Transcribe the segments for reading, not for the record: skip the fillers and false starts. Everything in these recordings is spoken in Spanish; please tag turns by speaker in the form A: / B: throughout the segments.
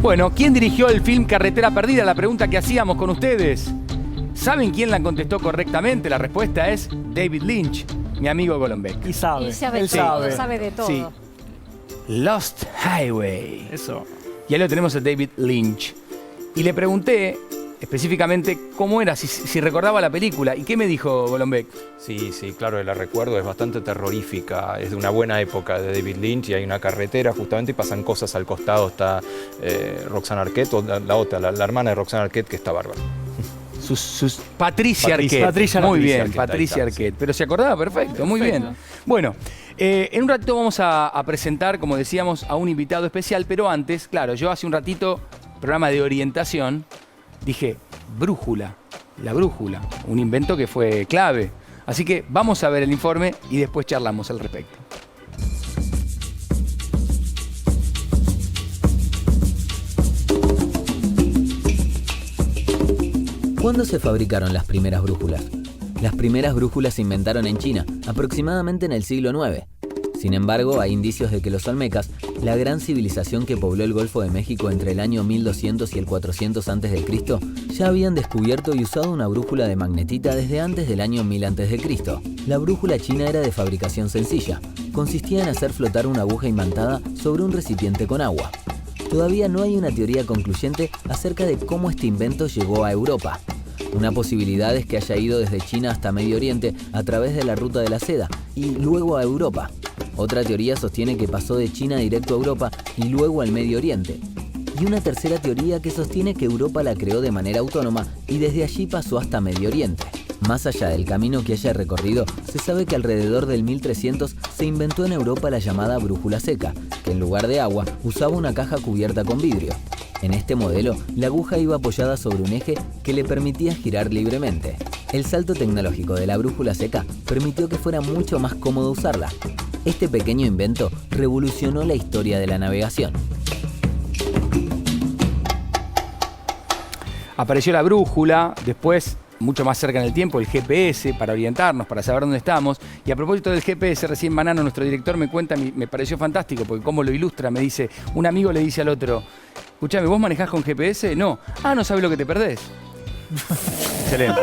A: Bueno, ¿quién dirigió el film Carretera Perdida? La pregunta que hacíamos con ustedes. ¿Saben quién la contestó correctamente? La respuesta es David Lynch, mi amigo Golombek.
B: Y sabe.
C: Y sabe
B: Él
C: todo,
B: sabe.
C: sabe de todo.
A: Sí. Lost Highway.
B: Eso.
A: Y ahí lo tenemos a David Lynch. Y le pregunté específicamente cómo era, si recordaba la película. ¿Y qué me dijo Golombek?
D: Sí, sí, claro, la recuerdo, es bastante terrorífica, es de una buena época de David Lynch y hay una carretera justamente y pasan cosas al costado, está Roxanne Arquette, o la otra, la hermana de Roxanne Arquette, que está bárbara.
A: Patricia Arquette.
B: Patricia
A: muy bien,
D: Arquette,
A: Patricia
D: ahí está,
A: Arquette. Pero se acordaba, perfecto, muy bien. Bueno, en un ratito vamos a presentar, como decíamos, a un invitado especial, pero antes, claro, yo hace un ratito, programa de orientación, dije, brújula, la brújula, un invento que fue clave. Así que vamos a ver el informe y después charlamos al respecto.
E: ¿Cuándo se fabricaron las primeras brújulas? Las primeras brújulas se inventaron en China, aproximadamente en el siglo IX. Sin embargo, hay indicios de que los olmecas, la gran civilización que pobló el Golfo de México entre el año 1200 y el 400 a.C., ya habían descubierto y usado una brújula de magnetita desde antes del año 1000 a.C. La brújula china era de fabricación sencilla. Consistía en hacer flotar una aguja imantada sobre un recipiente con agua. Todavía no hay una teoría concluyente acerca de cómo este invento llegó a Europa. Una posibilidad es que haya ido desde China hasta Medio Oriente a través de la ruta de la seda y luego a Europa. Otra teoría sostiene que pasó de China directo a Europa y luego al Medio Oriente. Y una tercera teoría que sostiene que Europa la creó de manera autónoma y desde allí pasó hasta Medio Oriente. Más allá del camino que haya recorrido, se sabe que alrededor del 1300 se inventó en Europa la llamada brújula seca, que en lugar de agua usaba una caja cubierta con vidrio. En este modelo, la aguja iba apoyada sobre un eje que le permitía girar libremente. El salto tecnológico de la brújula seca permitió que fuera mucho más cómodo usarla. Este pequeño invento revolucionó la historia de la navegación.
A: Apareció la brújula, después, mucho más cerca en el tiempo, el GPS para orientarnos, para saber dónde estamos. Y a propósito del GPS, recién Manano, nuestro director, me cuenta, me pareció fantástico, porque cómo lo ilustra, me dice, un amigo le dice al otro, escuchame, ¿vos manejás con GPS? No. Ah, no sabes lo que te perdés. Excelente.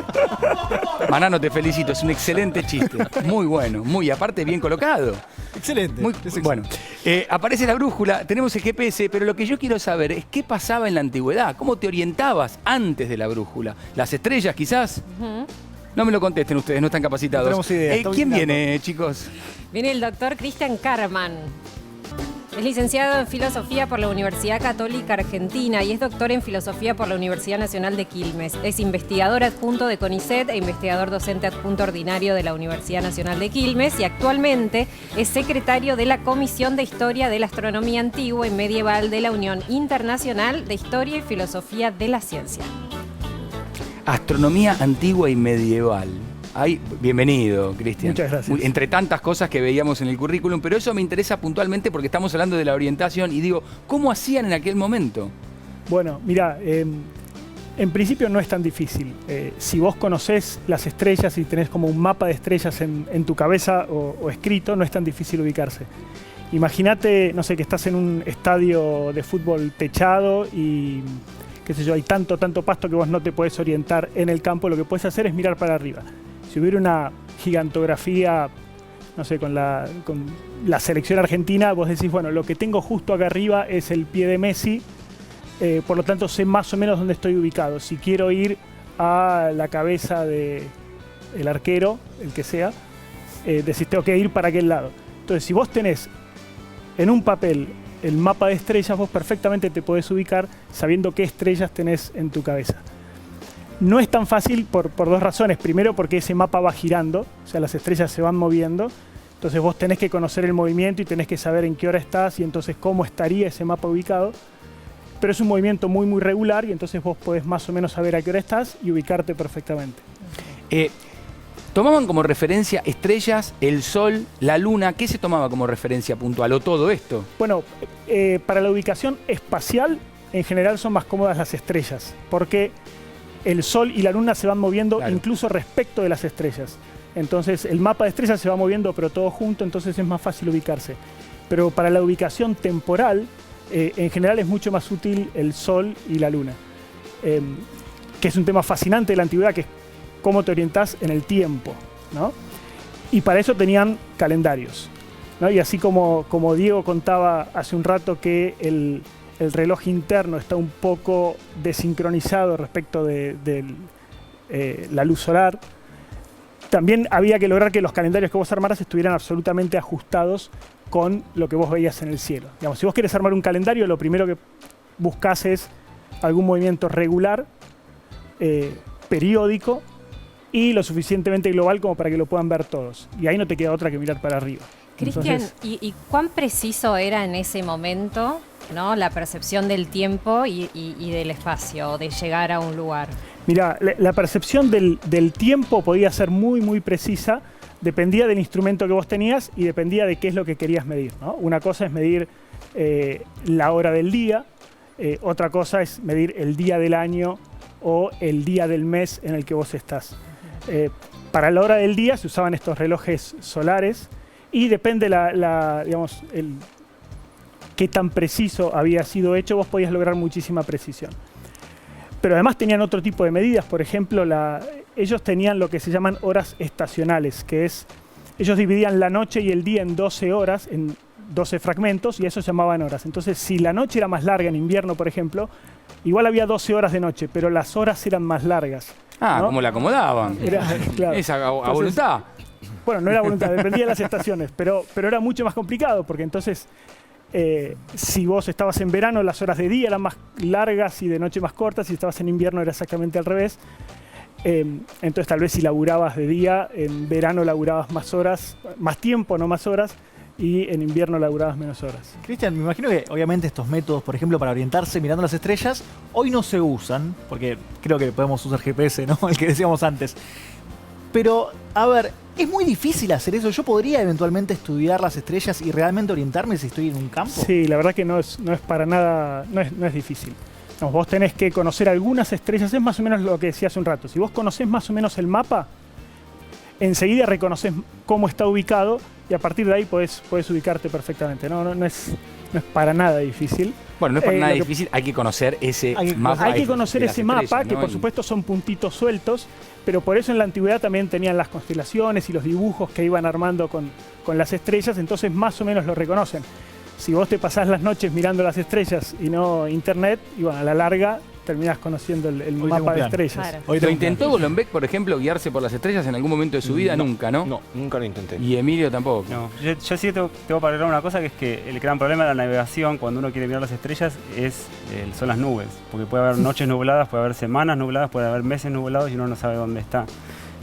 A: Manano, te felicito, es un excelente chiste. Muy bueno, muy, aparte bien colocado.
B: Excelente.
A: Muy, bueno, aparece la brújula, tenemos el GPS, pero lo que yo quiero saber es qué pasaba en la antigüedad, cómo te orientabas antes de la brújula. ¿Las estrellas quizás? No me lo contesten ustedes, no están capacitados.
B: No tenemos idea,
A: ¿Quién viene, chicos?
C: Viene el doctor Cristian Karman. Es licenciado en Filosofía por la Universidad Católica Argentina y es doctor en Filosofía por la Universidad Nacional de Quilmes. Es investigador adjunto de CONICET e investigador docente adjunto ordinario de la Universidad Nacional de Quilmes y actualmente es secretario de la Comisión de Historia de la Astronomía Antigua y Medieval de la Unión Internacional de Historia y Filosofía de la Ciencia.
A: Astronomía antigua y medieval. Ay, bienvenido, Cristian.
B: Muchas gracias.
A: Entre tantas cosas que veíamos en el currículum, pero eso me interesa puntualmente porque estamos hablando de la orientación y digo, ¿cómo hacían en aquel momento?
F: Bueno, mira, en principio no es tan difícil. Si vos conocés las estrellas y tenés como un mapa de estrellas en tu cabeza o escrito, no es tan difícil ubicarse. Imagínate, no sé, que estás en un estadio de fútbol techado y, qué sé yo, hay tanto pasto que vos no te podés orientar en el campo. Lo que podés hacer es mirar para arriba. Si hubiera una gigantografía, no sé, con la selección argentina, vos decís, bueno, lo que tengo justo acá arriba es el pie de Messi, por lo tanto sé más o menos dónde estoy ubicado. Si quiero ir a la cabeza del arquero, el que sea, decís, tengo que ir para aquel lado. Entonces, si vos tenés en un papel el mapa de estrellas, vos perfectamente te podés ubicar sabiendo qué estrellas tenés en tu cabeza. No es tan fácil por dos razones. Primero, porque ese mapa va girando, o sea, las estrellas se van moviendo. Entonces vos tenés que conocer el movimiento y tenés que saber en qué hora estás y entonces cómo estaría ese mapa ubicado. Pero es un movimiento muy, muy regular y entonces vos podés más o menos saber a qué hora estás y ubicarte perfectamente.
A: ¿Tomaban como referencia estrellas, el sol, la luna? ¿Qué se tomaba como referencia puntual o todo esto?
F: Bueno, para la ubicación espacial, en general son más cómodas las estrellas, porque el sol y la luna se van moviendo, claro, incluso respecto de las estrellas. Entonces el mapa de estrellas se va moviendo, pero todo junto, entonces es más fácil ubicarse. Pero para la ubicación temporal, en general es mucho más útil el Sol y la Luna, que es un tema fascinante de la antigüedad, que es cómo te orientás en el tiempo, ¿no? Y para eso tenían calendarios, ¿no? Y así como Diego contaba hace un rato que el reloj interno está un poco desincronizado respecto de la luz solar, también había que lograr que los calendarios que vos armaras estuvieran absolutamente ajustados con lo que vos veías en el cielo. Digamos, si vos querés armar un calendario, lo primero que buscás es algún movimiento regular, periódico y lo suficientemente global como para que lo puedan ver todos. Y ahí no te queda otra que mirar para arriba.
C: Cristian,
F: Entonces,
C: ¿y cuán preciso era en ese momento, ¿no?, la percepción del tiempo y del espacio, de llegar a un lugar?
F: Mira, la percepción del tiempo podía ser muy, muy precisa. Dependía del instrumento que vos tenías y dependía de qué es lo que querías medir, ¿no? Una cosa es medir la hora del día, otra cosa es medir el día del año o el día del mes en el que vos estás. Para la hora del día se usaban estos relojes solares y depende digamos, qué tan preciso había sido hecho, vos podías lograr muchísima precisión. Pero además tenían otro tipo de medidas. Por ejemplo, ellos tenían lo que se llaman horas estacionales, que es, ellos dividían la noche y el día en 12 horas, en 12 fragmentos, y eso se llamaban horas. Entonces, si la noche era más larga en invierno, por ejemplo, igual había 12 horas de noche, pero las horas eran más largas.
A: Ah,
F: ¿no?
A: como la acomodaban.
F: Claro.
A: Esa a
F: Entonces,
A: voluntad.
F: Bueno, no era voluntad, dependía de las estaciones, pero era mucho más complicado, porque entonces, si vos estabas en verano, las horas de día eran más largas y de noche más cortas, si estabas en invierno era exactamente al revés. Entonces tal vez si laburabas de día, en verano laburabas más horas, más tiempo, no más horas, y en invierno laburabas menos horas.
B: Cristian, me imagino que obviamente estos métodos, por ejemplo, para orientarse mirando las estrellas, hoy no se usan, porque creo que podemos usar GPS, ¿no? El que decíamos antes. Pero, a ver, es muy difícil hacer eso. ¿Yo podría eventualmente estudiar las estrellas y realmente orientarme si estoy en un campo?
F: Sí, la verdad que no es para nada, no es difícil. No, vos tenés que conocer algunas estrellas, es más o menos lo que decía hace un rato. Si vos conocés más o menos el mapa, enseguida reconoces cómo está ubicado y a partir de ahí podés ubicarte perfectamente. No es para nada difícil.
A: Bueno, no es para nada difícil, hay que conocer ese mapa.
F: Hay que conocer
A: de las
F: ese mapa,
A: estrellas,
F: que
A: ¿no?
F: por supuesto son puntitos sueltos, pero por eso en la antigüedad también tenían las constelaciones y los dibujos que iban armando con las estrellas, entonces más o menos lo reconocen. Si vos te pasás las noches mirando las estrellas y no internet, y bueno, a la larga terminás conociendo el mapa de estrellas.
C: Claro.
B: Hoy
A: ¿Lo
B: tengo un
A: intentó Golombek, por ejemplo, guiarse por las estrellas en algún momento de su vida? Nunca, ¿no?
D: No, nunca lo intenté.
A: Y Emilio tampoco.
G: No, yo sí tengo para agregar una cosa, que es que el gran problema de la navegación cuando uno quiere mirar las estrellas son las nubes, porque puede haber noches nubladas, puede haber semanas nubladas, puede haber meses nublados y uno no sabe dónde está.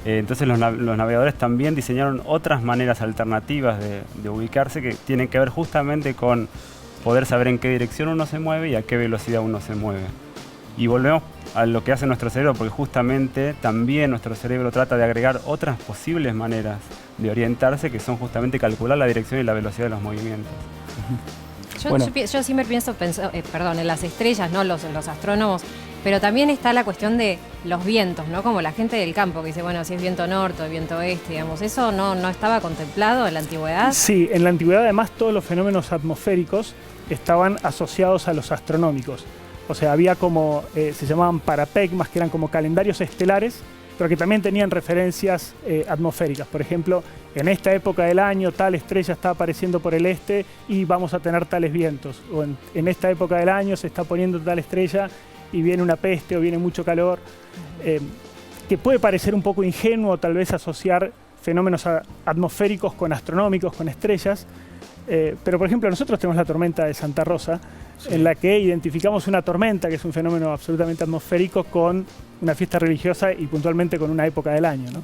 G: Entonces los navegadores también diseñaron otras maneras alternativas de ubicarse que tienen que ver justamente con poder saber en qué dirección uno se mueve y a qué velocidad uno se mueve. Y volvemos a lo que hace nuestro cerebro, porque justamente también nuestro cerebro trata de agregar otras posibles maneras de orientarse, que son justamente calcular la dirección y la velocidad de los movimientos.
C: Yo siempre pienso en las estrellas, ¿no? Los astrónomos, pero también está la cuestión de los vientos, ¿no? Como la gente del campo que dice, bueno, si es viento norte o viento oeste, digamos, ¿eso no estaba contemplado en la antigüedad?
F: Sí, en la antigüedad además todos los fenómenos atmosféricos estaban asociados a los astronómicos. O sea, había como, se llamaban parapegmas, que eran como calendarios estelares, pero que también tenían referencias atmosféricas. Por ejemplo, en esta época del año tal estrella está apareciendo por el este y vamos a tener tales vientos. O en esta época del año se está poniendo tal estrella y viene una peste o viene mucho calor. Que puede parecer un poco ingenuo tal vez asociar fenómenos atmosféricos con astronómicos, con estrellas. Pero por ejemplo nosotros tenemos la tormenta de Santa Rosa, en la que identificamos una tormenta, que es un fenómeno absolutamente atmosférico, con una fiesta religiosa y puntualmente con una época del año, ¿no?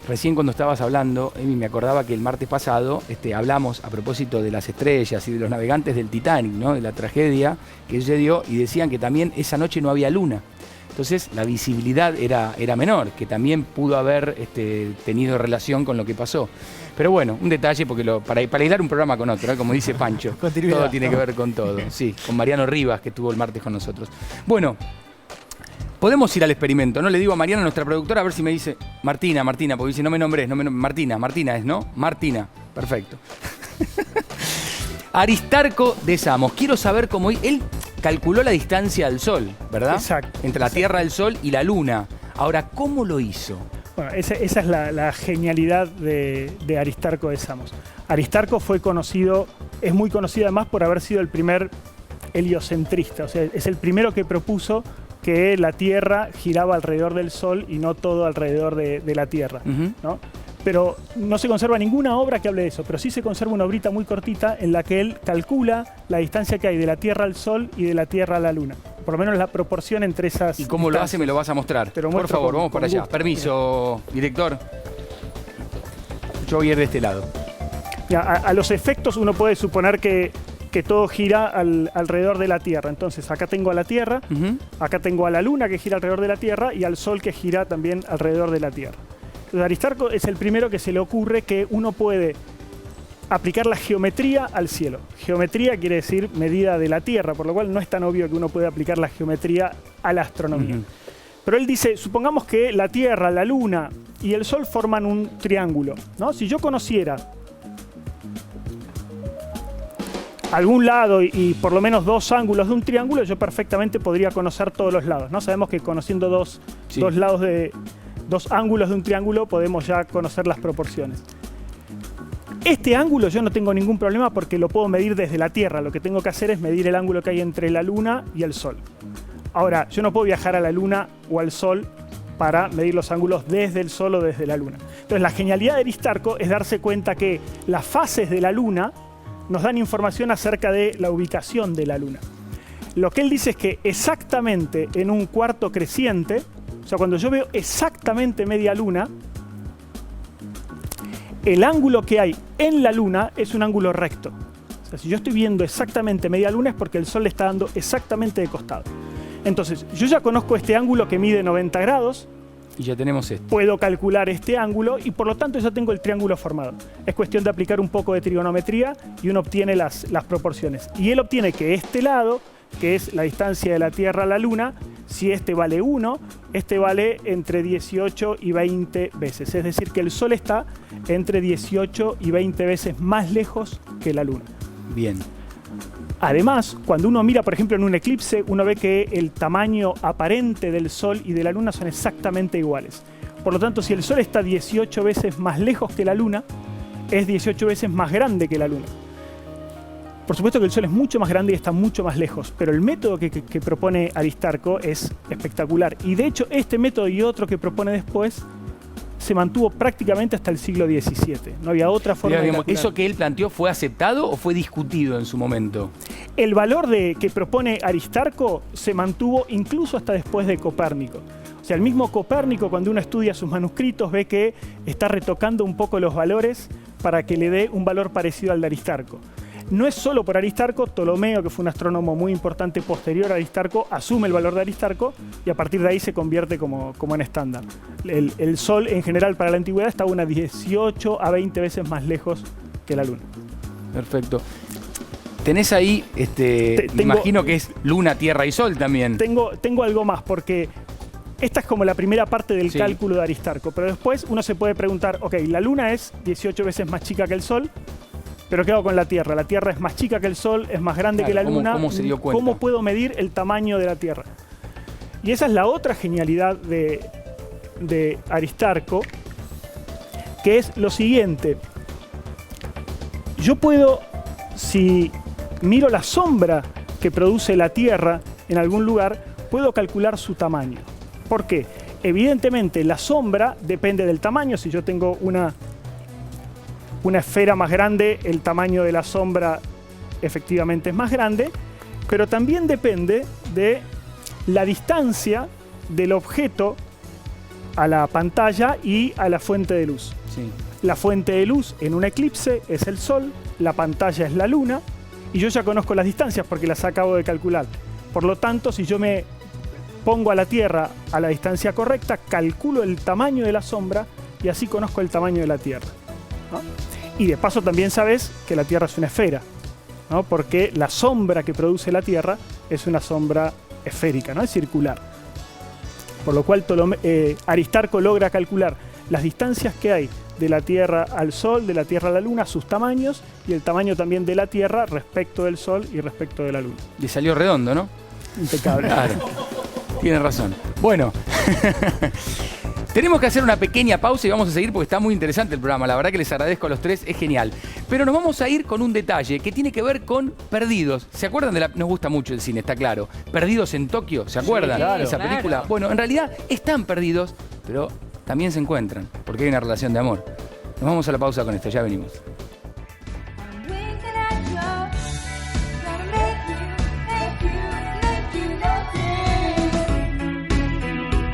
A: Recién cuando estabas hablando, Emi, me acordaba que el martes pasado hablamos a propósito de las estrellas y de los navegantes del Titanic, ¿no? De la tragedia que sucedió, y decían que también esa noche no había luna. Entonces la visibilidad era menor, que también pudo haber tenido relación con lo que pasó. Pero bueno, un detalle, porque para aislar un programa con otro, ¿eh? Como dice Pancho, todo tiene que ver con todo. Sí, con Mariano Rivas, que estuvo el martes con nosotros. Bueno, podemos ir al experimento, ¿no? Le digo a Mariana, nuestra productora, a ver si me dice Martina, porque dice no me nombres, Martina es, ¿no? Martina, perfecto. Aristarco de Samos. Quiero saber cómo él calculó la distancia al Sol, ¿verdad?
F: Exacto.
A: Entre la Tierra, el Sol y la Luna. Ahora, ¿cómo lo hizo?
F: Bueno, esa es la genialidad de Aristarco de Samos. Aristarco es muy conocido además por haber sido el primer heliocentrista, o sea, es el primero que propuso que la Tierra giraba alrededor del Sol y no todo alrededor de la Tierra, ¿no? Pero no se conserva ninguna obra que hable de eso, pero sí se conserva una obrita muy cortita en la que él calcula la distancia que hay de la Tierra al Sol y de la Tierra a la Luna. Por lo menos la proporción entre esas
A: ¿Y cómo lo hace? Me lo vas a mostrar.
F: Te lo
A: Por
F: muestro
A: favor,
F: con-
A: vamos para
F: con
A: allá.
F: gusto.
A: Permiso, director. Yo voy a ir de este lado.
F: Ya, a los efectos uno puede suponer que todo gira alrededor de la Tierra. Entonces acá tengo a la Tierra, acá tengo a la Luna que gira alrededor de la Tierra y al Sol que gira también alrededor de la Tierra. Entonces, Aristarco es el primero que se le ocurre que uno puede aplicar la geometría al cielo. Geometría quiere decir medida de la Tierra, por lo cual no es tan obvio que uno puede aplicar la geometría a la astronomía. Pero él dice, supongamos que la Tierra, la Luna y el Sol forman un triángulo, ¿no? Si yo conociera algún lado y por lo menos dos ángulos de un triángulo, yo perfectamente podría conocer todos los lados, ¿no? Sabemos que conociendo dos ángulos de un triángulo podemos ya conocer las proporciones. Este ángulo yo no tengo ningún problema porque lo puedo medir desde la Tierra. Lo que tengo que hacer es medir el ángulo que hay entre la Luna y el Sol. Ahora, yo no puedo viajar a la Luna o al Sol para medir los ángulos desde el Sol o desde la Luna. Entonces, la genialidad de Aristarco es darse cuenta que las fases de la Luna nos dan información acerca de la ubicación de la Luna. Lo que él dice es que exactamente en un cuarto creciente, o sea, cuando yo veo exactamente media luna, el ángulo que hay en la Luna es un ángulo recto. O sea, si yo estoy viendo exactamente media luna es porque el Sol le está dando exactamente de costado. Entonces, yo ya conozco este ángulo que mide 90 grados,
A: Y ya tenemos esto.
F: puedo calcular este ángulo y por lo tanto ya tengo el triángulo formado. Es cuestión de aplicar un poco de trigonometría y uno obtiene las proporciones. Y él obtiene que este lado, que es la distancia de la Tierra a la Luna, si este vale 1, este vale entre 18 y 20 veces. Es decir, que el Sol está entre 18 y 20 veces más lejos que la Luna.
A: Bien.
F: Además, cuando uno mira, por ejemplo, en un eclipse, uno ve que el tamaño aparente del Sol y de la Luna son exactamente iguales. Por lo tanto, si el Sol está 18 veces más lejos que la Luna, es 18 veces más grande que la Luna. Por supuesto que el Sol es mucho más grande y está mucho más lejos, pero el método que propone Aristarco es espectacular. Y de hecho, este método y otro que propone después se mantuvo prácticamente hasta el siglo XVII. No había otra forma de
A: Digamos,
F: calcular.
A: ¿eso que él planteó fue aceptado o fue discutido en su momento?
F: El valor que propone Aristarco se mantuvo incluso hasta después de Copérnico. O sea, el mismo Copérnico, cuando uno estudia sus manuscritos, ve que está retocando un poco los valores para que le dé un valor parecido al de Aristarco. No es solo por Aristarco, Ptolomeo, que fue un astrónomo muy importante posterior a Aristarco, asume el valor de Aristarco y a partir de ahí se convierte como en estándar. El Sol en general para la antigüedad estaba unas 18 a 20 veces más lejos que la Luna.
A: Perfecto. Tenés ahí, me
F: tengo-
A: imagino que es Luna, Tierra y Sol también.
F: Tengo algo más, porque esta es como la primera parte del
A: Sí.
F: cálculo de Aristarco, pero después uno se puede preguntar, ok, la Luna es 18 veces más chica que el Sol, pero ¿qué hago con la Tierra? La Tierra es más chica que el Sol, es más grande
A: Claro,
F: que la
A: ¿cómo-
F: Luna.
A: cómo se dio cuenta?
F: ¿Cómo puedo medir el tamaño de la Tierra? Y esa es la otra genialidad de Aristarco, que es lo siguiente. Yo puedo, si miro la sombra que produce la Tierra en algún lugar, puedo calcular su tamaño. ¿Por qué? Evidentemente la sombra depende del tamaño. Si yo tengo una esfera más grande, el tamaño de la sombra efectivamente es más grande, pero también depende de la distancia del objeto a la pantalla y a la fuente de luz.
A: Sí.
F: La fuente de luz en un eclipse es el Sol, la pantalla es la Luna, y yo ya conozco las distancias porque las acabo de calcular. Por lo tanto, si yo me pongo a la Tierra a la distancia correcta, calculo el tamaño de la sombra y así conozco el tamaño de la Tierra, ¿no? Y de paso también sabes que la Tierra es una esfera, ¿no? Porque la sombra que produce la Tierra es una sombra esférica, ¿no? Es circular. Por lo cual Aristarco logra calcular las distancias que hay de la Tierra al Sol, de la Tierra a la Luna, sus tamaños y el tamaño también de la Tierra respecto del Sol y respecto de la Luna.
A: Le salió redondo, ¿no?
F: Impecable.
A: Claro. Tiene razón. Bueno, tenemos que hacer una pequeña pausa y vamos a seguir porque está muy interesante el programa. La verdad que les agradezco a los tres, es genial. Pero nos vamos a ir con un detalle que tiene que ver con Perdidos. ¿Se acuerdan de la...? Nos gusta mucho el cine, está claro. Perdidos en Tokio, ¿se acuerdan?
C: Sí, claro.
A: Esa película.
C: Claro.
A: Bueno, en realidad están perdidos, pero también se encuentran porque hay una relación de amor. Nos vamos a la pausa con esto, ya venimos.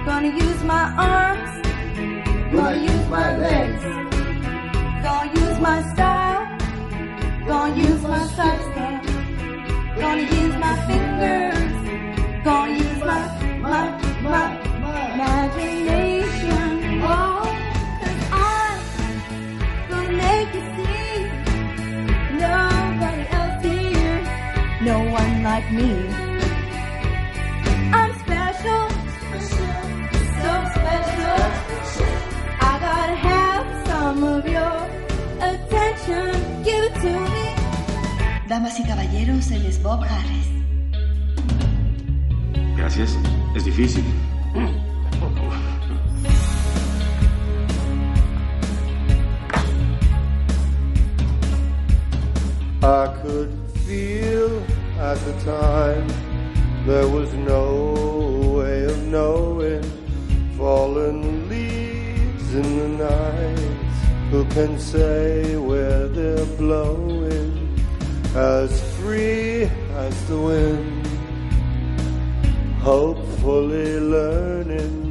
H: Gonna use my arms, gonna use my legs, gonna use my style, gonna use my substance, gonna use my fingers, gonna use my imagination. Oh, 'cause I'm gonna make you see nobody else here, no one like me. I'm special. So special, I gotta have some of your attention, give it to me.
I: Damas y caballeros, él es Bob Harris.
J: Gracias, es difícil.
K: I could feel at the time there was no way of knowing. Fallen leaves in the night, who can say where they're blowing? As free as the wind, hopefully learning